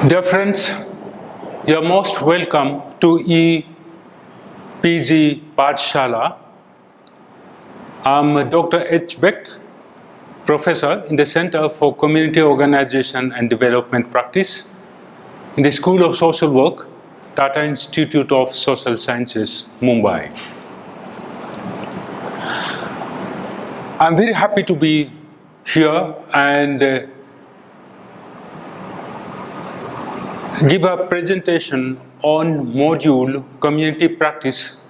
Dear friends, you are most welcome to EPG Pathshala. I'm Dr. H. Beck, Professor in the Center for Community Organization and Development Practice in the School of Social Work, Tata Institute of Social Sciences, Mumbai. I'm very happy to be here and give a presentation on module Community Practice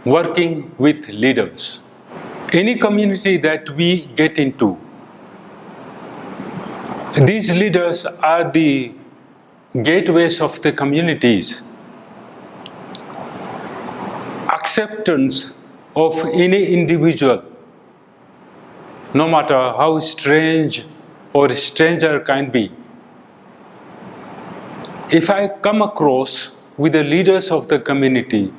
Working with Leaders. Any community that we get into, these leaders are the gateways of the communities. Acceptance of any individual, no matter how strange or stranger can be. If I come across with the leaders of the community,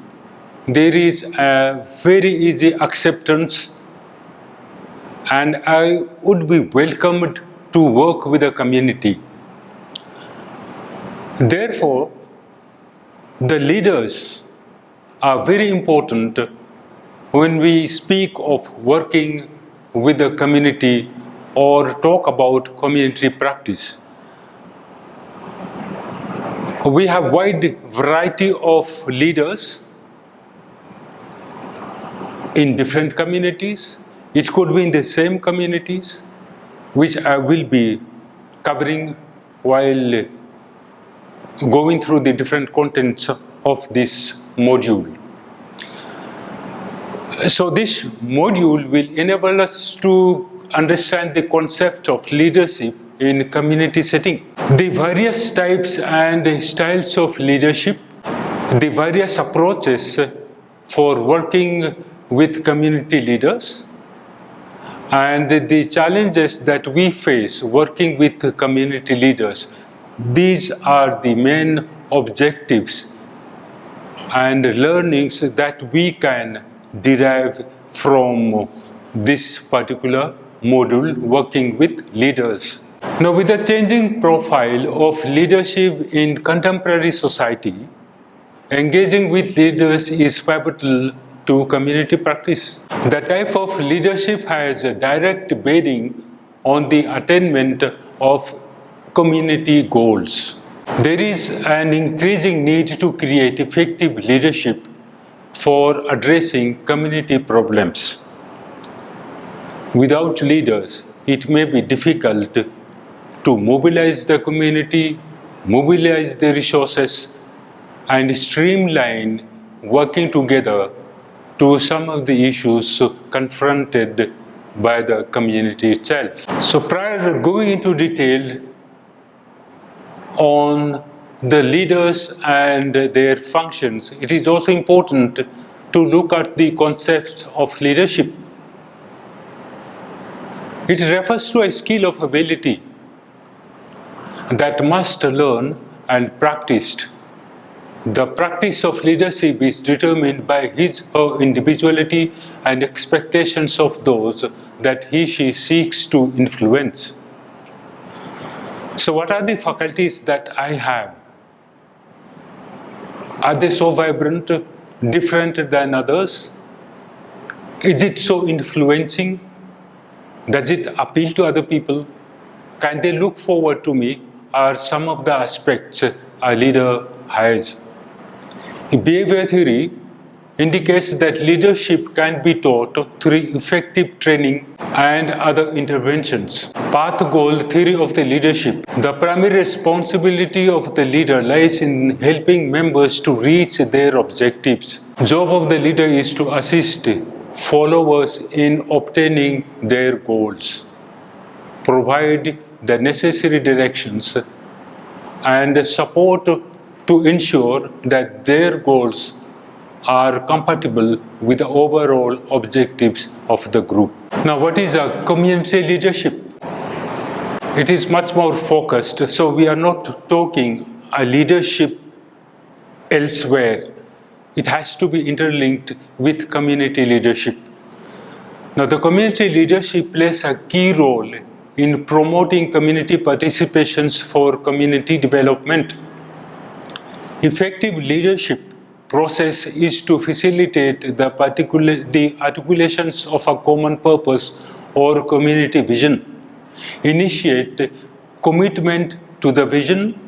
there is a very easy acceptance, and I would be welcomed to work with the community. Therefore, the leaders are very important when we speak of working with the community or talk about community practice. We have a wide variety of leaders in different communities. It could be in the same communities, which I will be covering while going through the different contents of this module. So this module will enable us to understand the concept of leadership in community setting, the various types and styles of leadership, the various approaches for working with community leaders, and the challenges that we face working with community leaders. These are the main objectives and learnings that we can derive from this particular module, working with leaders. Now, with the changing profile of leadership in contemporary society, engaging with leaders is pivotal to community practice. The type of leadership has a direct bearing on the attainment of community goals. There is an increasing need to create effective leadership for addressing community problems. Without leaders, it may be difficult to mobilize the community, mobilize the resources, and streamline working together to some of the issues confronted by the community itself. So prior to going into detail on the leaders and their functions, it is also important to look at the concepts of leadership. It refers to a skill of ability that must learn and practiced. The practice of leadership is determined by his or her individuality and expectations of those that she seeks to influence. So what are the faculties that I have? Are they so vibrant, different than others? Is it so influencing? Does it appeal to other people? Can they look forward to me? Are some of the aspects a leader has? Behavior theory indicates that leadership can be taught through effective training and other interventions. Path goal theory of the leadership. The primary responsibility of the leader lies in helping members to reach their objectives. Job of the leader is to assist followers in obtaining their goals, provide the necessary directions, and support to ensure that their goals are compatible with the overall objectives of the group. Now, what is a community leadership? It is much more focused, so we are not talking a leadership elsewhere. It has to be interlinked with community leadership. Now, the community leadership plays a key role in promoting community participations for community development. Effective leadership process is to facilitate the articulations of a common purpose or community vision, initiate commitment to the vision,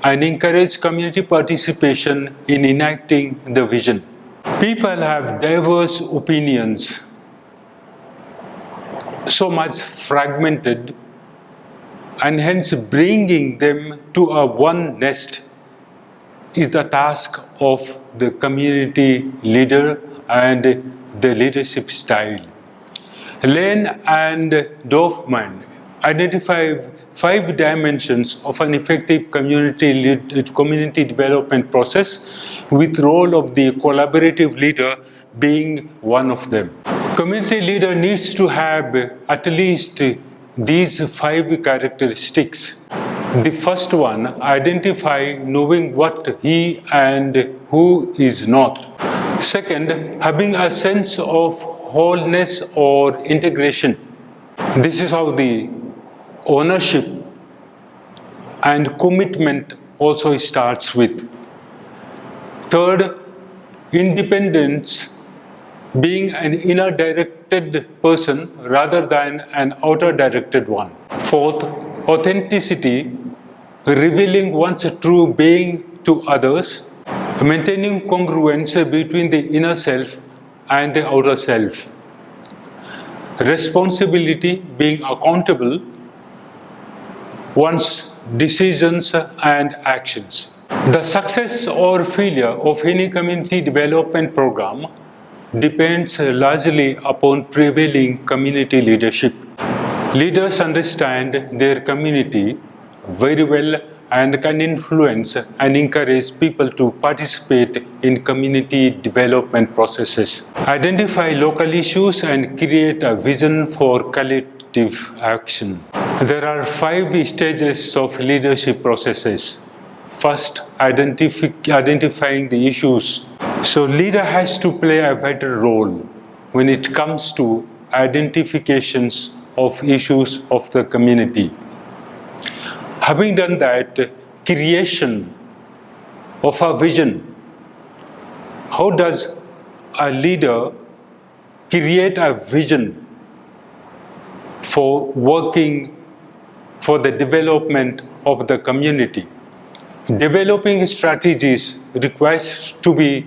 and encourage community participation in enacting the vision. People have diverse opinions, so much fragmented, and hence bringing them to a one nest is the task of the community leader and the leadership style. Lane and Dorfman identify 5 dimensions of an effective community development process, with role of the collaborative leader being one of them. Community leader needs to have at least these 5 characteristics. The first one, identify knowing what he and who is not. Second, having a sense of wholeness or integration. This is how the ownership and commitment also starts with. Third, independence, being an inner directed person rather than an outer directed one. Fourth, authenticity, revealing one's true being to others, maintaining congruence between the inner self and the outer self. Responsibility, being accountable one's decisions and actions. The success or failure of any community development program depends largely upon prevailing community leadership. Leaders understand their community very well and can influence and encourage people to participate in community development processes. Identify local issues and create a vision for collective action. There are 5 stages of leadership processes. First, identifying the issues. So leader has to play a vital role when it comes to identifications of issues of the community. Having done that, creation of a vision. How does a leader create a vision for working for the development of the community? Developing strategies requires to be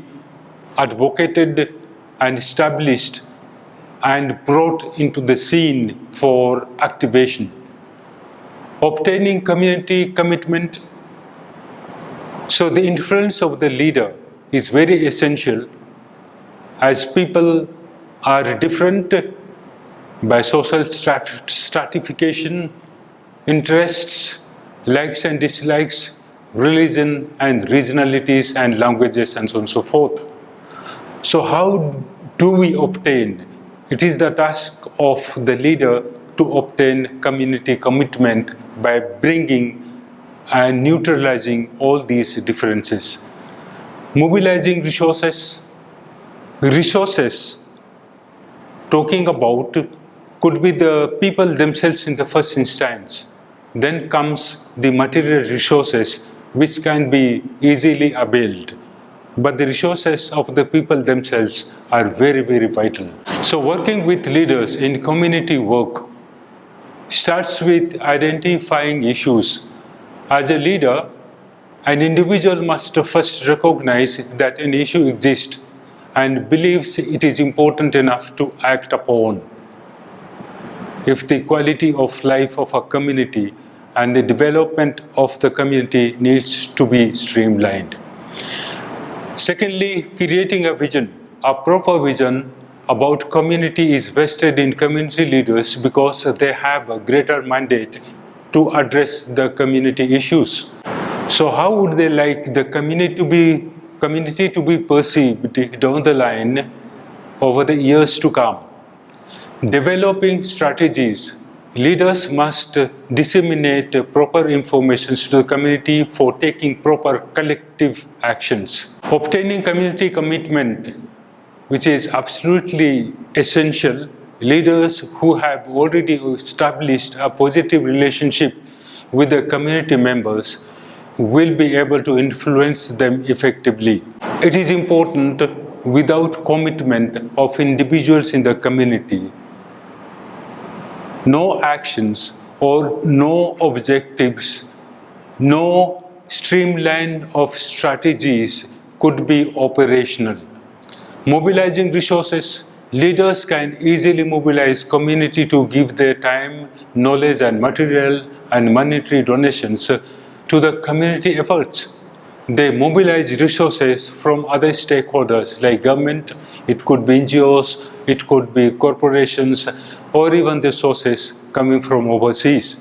advocated and established and brought into the scene for activation. Obtaining community commitment. So the influence of the leader is very essential, as people are different by social stratification, interests, likes and dislikes, religion and regionalities and languages, and so on and so forth. So how do we obtain? It is the task of the leader to obtain community commitment by bringing and neutralizing all these differences. Mobilizing resources. Resources, talking about, could be the people themselves in the first instance. Then comes the material resources, which can be easily availed. But the resources of the people themselves are very, very vital. So working with leaders in community work starts with identifying issues. As a leader, an individual must first recognize that an issue exists and believes it is important enough to act upon. If the quality of life of a community and the development of the community needs to be streamlined. Secondly, creating a vision. A proper vision about community is vested in community leaders because they have a greater mandate to address the community issues. So how would they like the community to be perceived down the line over the years to come? Developing strategies. Leaders must disseminate proper information to the community for taking proper collective actions. Obtaining community commitment, which is absolutely essential leaders who have already established a positive relationship with the community members will be able to influence them effectively. It is important without commitment of individuals in the community, no actions or no objectives, no streamline of strategies could be operational. Mobilizing resources, leaders can easily mobilize community to give their time, knowledge and material and monetary donations to the community efforts. They mobilize resources from other stakeholders like government, it could be NGOs, it could be corporations, or even the sources coming from overseas.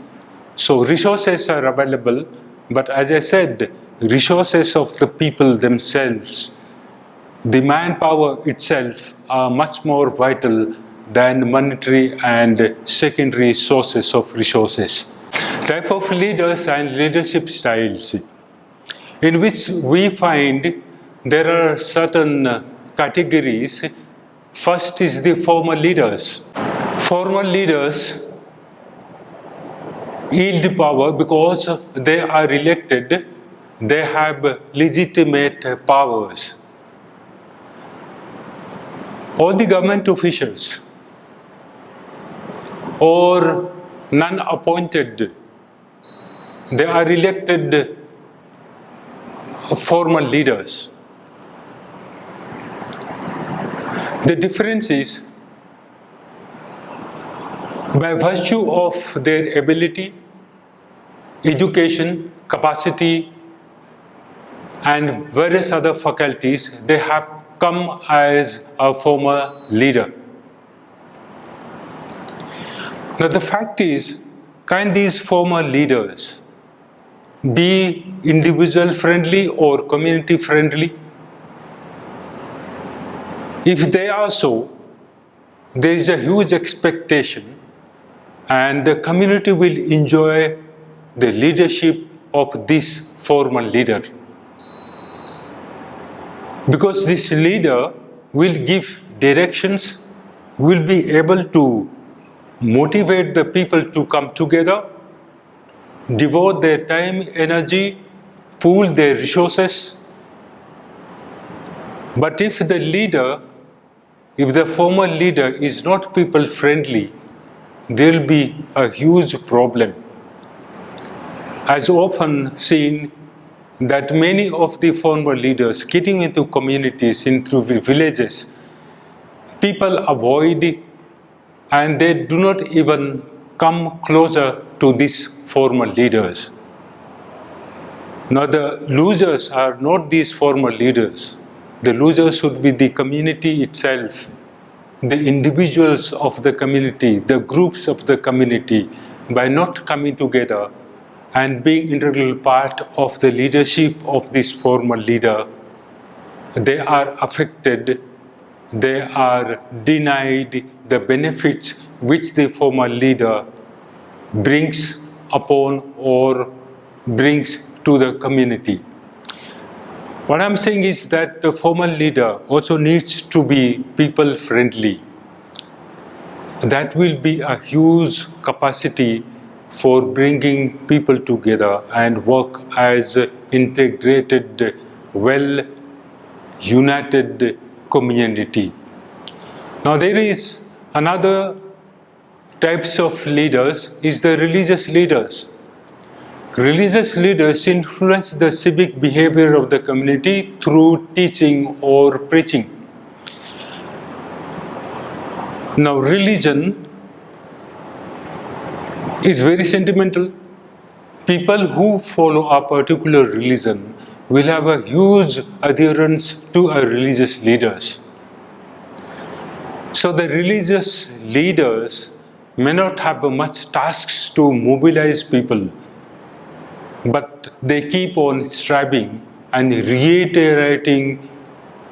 So resources are available, but as I said, resources of the people themselves, the manpower itself are much more vital than monetary and secondary sources of resources. Type of leaders and leadership styles, in which we find there are certain categories. First is the former leaders. Former leaders yield power because they are elected, they have legitimate powers. All the government officials or non-appointed, they are elected formal leaders. The difference is, by virtue of their ability, education, capacity, and various other faculties, they have come as a former leader. Now the fact is, can these former leaders be individual friendly or community friendly? If they are so, there is a huge expectation and the community will enjoy the leadership of this former leader. Because this leader will give directions, will be able to motivate the people to come together, devote their time, energy, pool their resources. But if the former leader is not people friendly, there will be a huge problem. As often seen, that many of the former leaders getting into communities, into villages, people avoid and they do not even come closer to these former leaders. Now the losers are not these former leaders. The losers should be the community itself, the individuals of the community, the groups of the community. By not coming together and being integral part of the leadership of this former leader, they are affected, they are denied the benefits which the former leader brings upon or brings to the community. What I'm saying is that the former leader also needs to be people friendly. That will be a huge capacity for bringing people together and work as integrated, well united community. Now there is another types of leaders is the religious leaders. Religious leaders influence the civic behavior of the community through teaching or preaching. Now religion is very sentimental. People who follow a particular religion will have a huge adherence to our religious leaders. So the religious leaders may not have much tasks to mobilize people, but they keep on striving and reiterating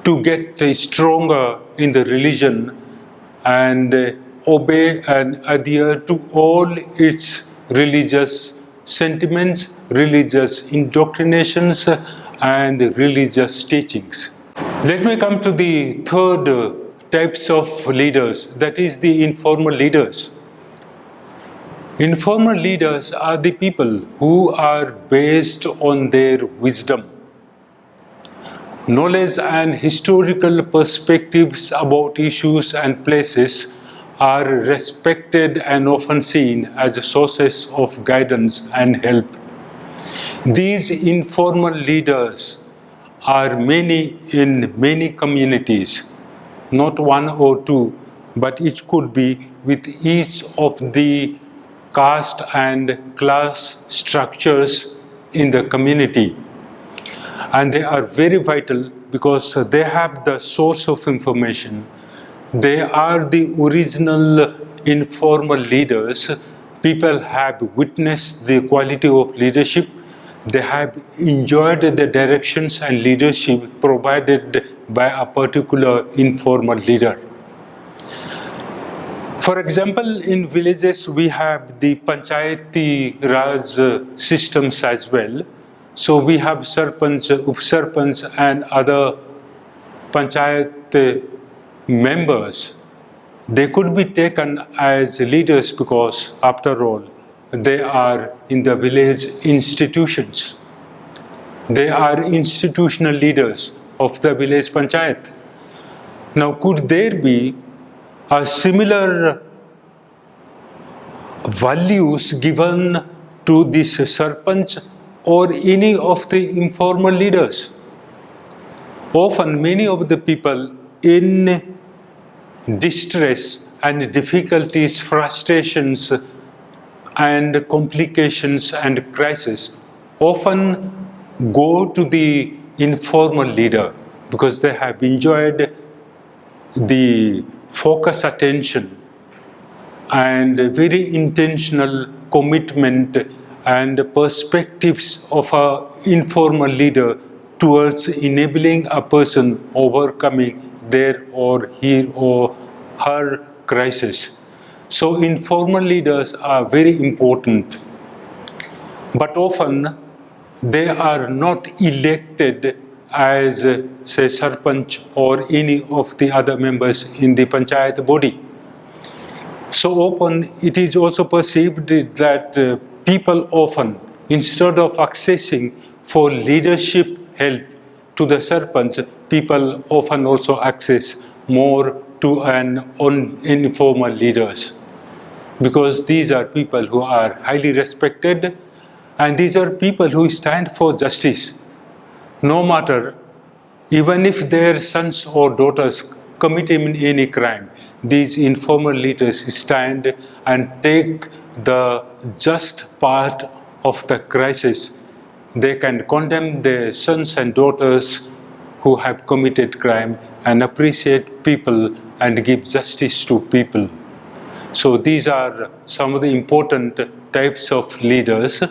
to get stronger in the religion and obey and adhere to all its religious sentiments, religious indoctrinations, and religious teachings. Let me come to the third types of leaders, that is the informal leaders. Informal leaders are the people who are based on their wisdom, knowledge and historical perspectives about issues and places are respected and often seen as sources of guidance and help. These informal leaders are many in many communities, not one or two, but it could be with each of the caste and class structures in the community. And they are very vital because they have the source of information. They are the original informal leaders. People have witnessed the quality of leadership. They have enjoyed the directions and leadership provided by a particular informal leader. For example, in villages we have the Panchayati Raj systems as well. So we have Sarpanch, Up-Sarpanch and other Panchayat members. They could be taken as leaders because, after all, they are in the village institutions. They are institutional leaders of the village Panchayat. Now, could there be a similar values given to this Sarpanch or any of the informal leaders? Often many of the people in distress and difficulties, frustrations and complications and crisis often go to the informal leader because they have enjoyed the focused attention and very intentional commitment and perspectives of an informal leader towards enabling a person overcoming their or he or her crisis. So informal leaders are very important, but often they are not elected as, say, Sarpanch or any of the other members in the Panchayat body. So often it is also perceived that people often, instead of accessing for leadership help to the Sarpanch, people often also access more to an informal leaders, because these are people who are highly respected and these are people who stand for justice. No matter, even if their sons or daughters commit any crime, these informal leaders stand and take the just part of the crisis. They can condemn their sons and daughters who have committed crime and appreciate people and give justice to people. So these are some of the important types of leaders.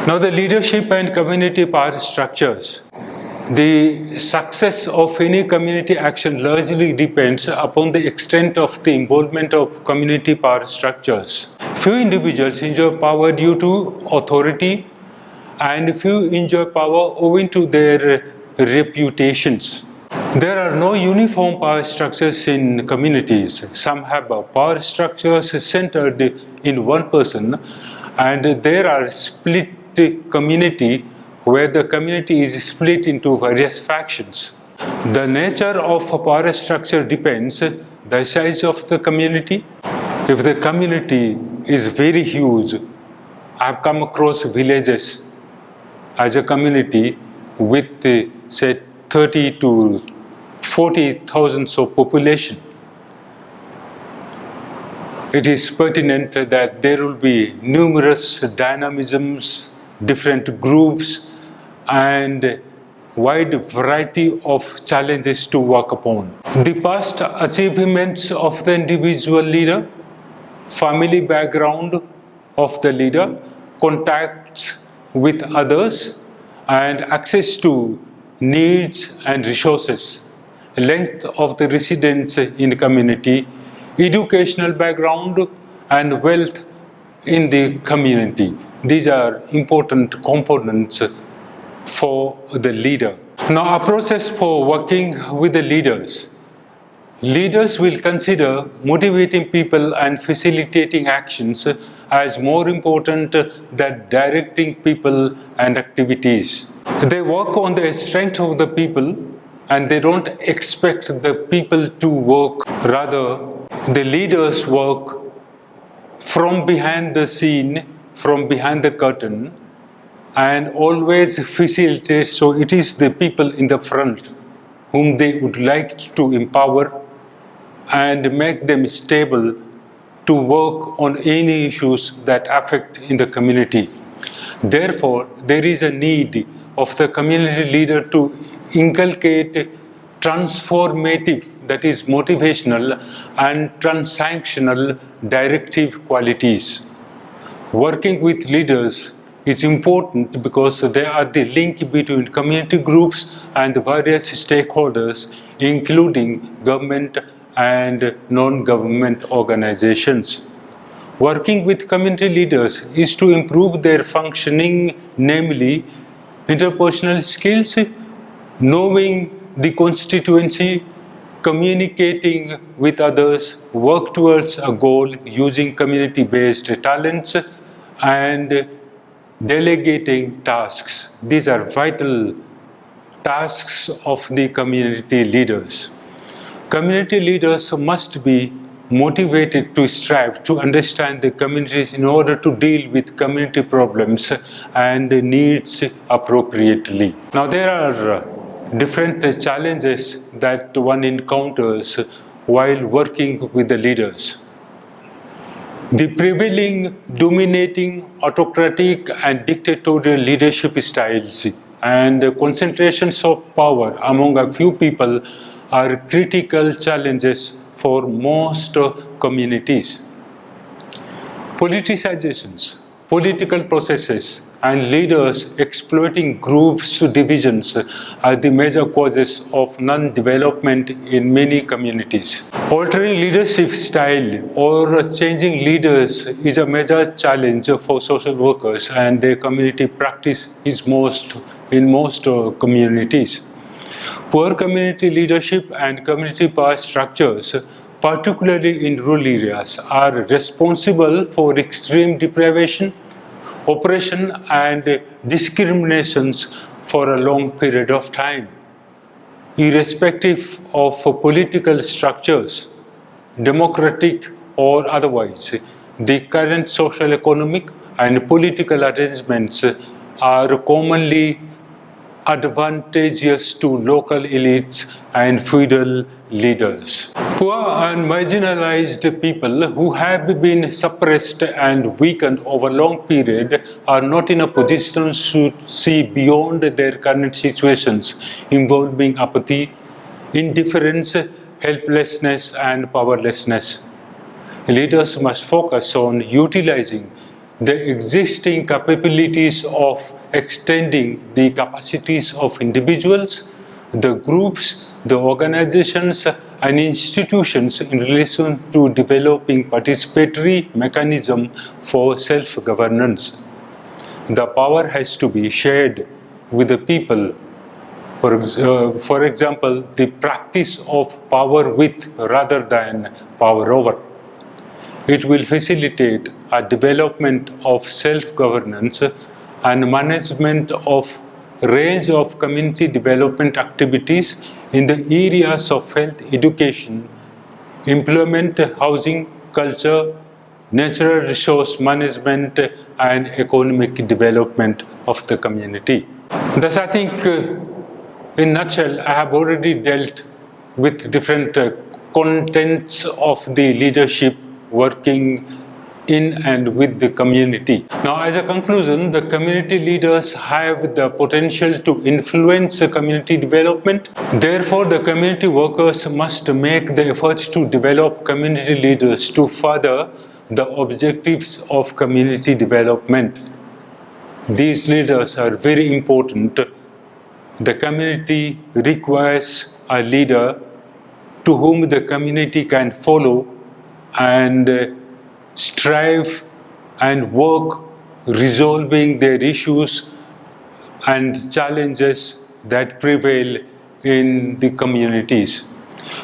Now, the leadership and community power structures. The success of any community action largely depends upon the extent of the involvement of community power structures. Few individuals enjoy power due to authority, and few enjoy power owing to their reputations. There are no uniform power structures in communities. Some have power structures centered in one person, and there are split community where the community is split into various factions. The nature of a power structure depends on the size of the community. If the community is very huge, I've come across villages as a community with say 30 to 40,000 of population. It is pertinent that there will be numerous dynamisms, different groups, and wide variety of challenges to work upon. The past achievements of the individual leader, family background of the leader, contacts with others, and access to needs and resources, length of the residence in the community, educational background, and wealth in the community. These are important components for the leader. Now, a process for working with the leaders. Leaders will consider motivating people and facilitating actions as more important than directing people and activities. They work on the strength of the people and they don't expect the people to work. Rather, the leaders work from behind the scene, from behind the curtain, and always facilitate. So it is the people in the front whom they would like to empower and make them stable to work on any issues that affect in the community. Therefore, there is a need of the community leader to inculcate transformative, that is motivational and transactional directive qualities. Working with leaders is important because they are the link between community groups and the various stakeholders, including government and non-government organizations. Working with community leaders is to improve their functioning, namely interpersonal skills, knowing the constituency, communicating with others, work towards a goal using community-based talents, and delegating tasks. These are vital tasks of the community leaders. Community leaders must be motivated to strive to understand the communities in order to deal with community problems and needs appropriately. Now, there are different challenges that one encounters while working with the leaders. The prevailing, dominating, autocratic and dictatorial leadership styles and concentrations of power among a few people are critical challenges for most communities. Politicizations, political processes, and leaders exploiting groups' divisions are the major causes of non-development in many communities. Altering leadership style or changing leaders is a major challenge for social workers, and their community practice is in most communities. Poor community leadership and community power structures, particularly in rural areas, are responsible for extreme deprivation, oppression and discriminations for a long period of time. Irrespective of political structures, democratic or otherwise, the current social, economic and political arrangements are commonly advantageous to local elites and feudal leaders. Poor and marginalized people who have been suppressed and weakened over a long period are not in a position to see beyond their current situations, involving apathy, indifference, helplessness, and powerlessness. Leaders must focus on utilizing the existing capabilities of extending the capacities of individuals, the groups, the organizations, and institutions in relation to developing participatory mechanism for self-governance. The power has to be shared with the people. For example, the practice of power with rather than power over. It will facilitate a development of self-governance and management of range of community development activities in the areas of health, education, employment, housing, culture, natural resource management, and economic development of the community. Thus, I think, in a nutshell, I have already dealt with different contents of the leadership working in and with the community. Now, as a conclusion, the community leaders have the potential to influence community development. Therefore, the community workers must make the effort to develop community leaders to further the objectives of community development. These leaders are very important. The community requires a leader to whom the community can follow and strive and work resolving their issues and challenges that prevail in the communities.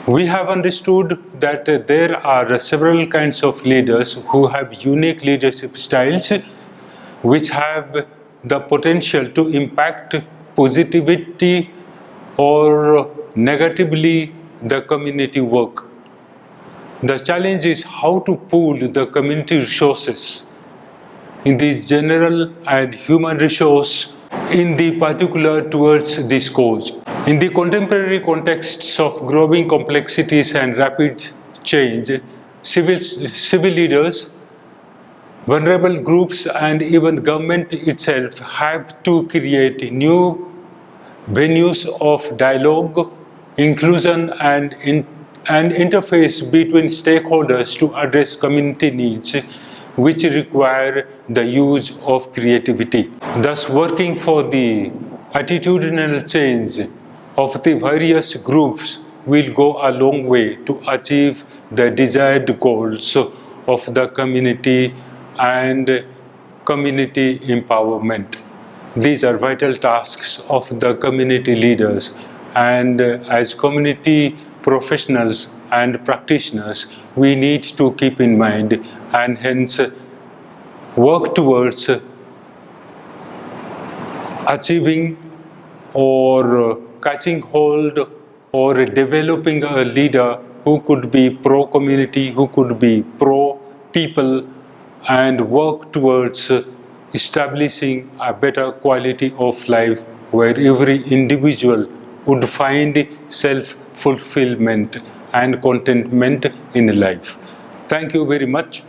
We have understood that there are several kinds of leaders who have unique leadership styles which have the potential to impact positivity or negatively the community work. The challenge is how to pool the community resources in the general and human resource in the particular towards this cause. In the contemporary contexts of growing complexities and rapid change, civil leaders, vulnerable groups, and even government itself have to create new venues of dialogue, inclusion, and interface between stakeholders to address community needs, which require the use of creativity. Thus, working for the attitudinal change of the various groups will go a long way to achieve the desired goals of the community and community empowerment. These are vital tasks of the community leaders, and as community professionals and practitioners, we need to keep in mind and hence work towards achieving or catching hold or developing a leader who could be pro-community, who could be pro-people, and work towards establishing a better quality of life where every individual would find self-fulfillment and contentment in life. Thank you very much.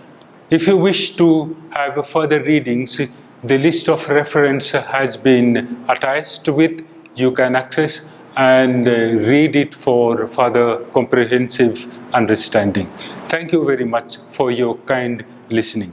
If you wish to have further readings, the list of reference has been attached with. You can access and read it for further comprehensive understanding. Thank you very much for your kind listening.